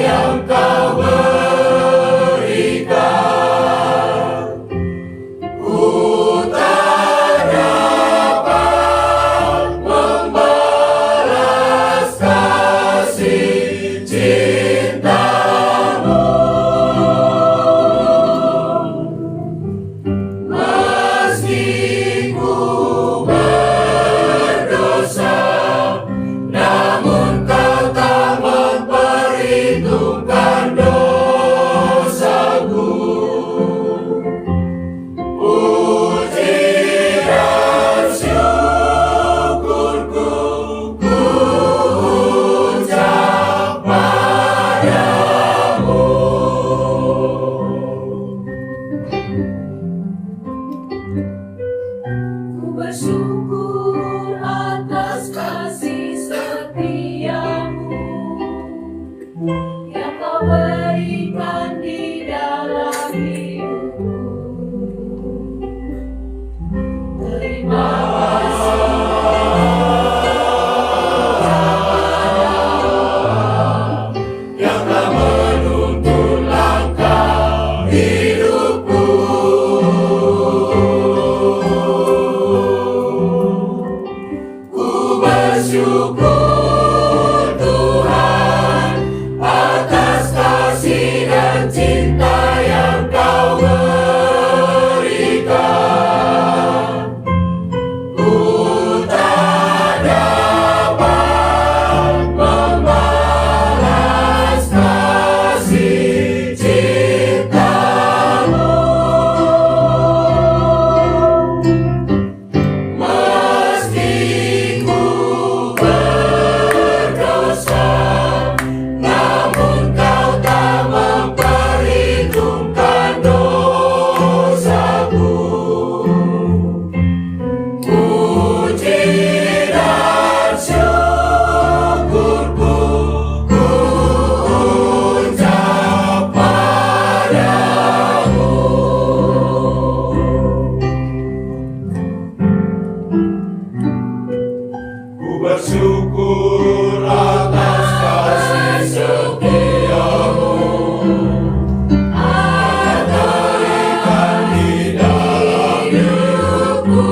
yang Kau berikan. Ku tak dapat membalas kasih cinta-Mu. Meski ku berdosa, namun Kau tak memperhitungkan dosaku. Puji dan syukurku ku ucap padamu. Ku bersyukur atas kasih setia-Mu yang Kau berikan di dalam hidupku. Terima kasih Yang telah menuntun langkah hidupku. Ku bersyukur Tuhan atas kasih dan cinta yang Kau berikan. Ku tak dapat membalas kasih cinta-Mu. Meski ku berdosa, namun Kau tak memperhitungkan dosaku. Puji dan syukurku ku ucap padamu. Ku bersyukur atas kasih setia-Mu yang berikan di dalam hidupku.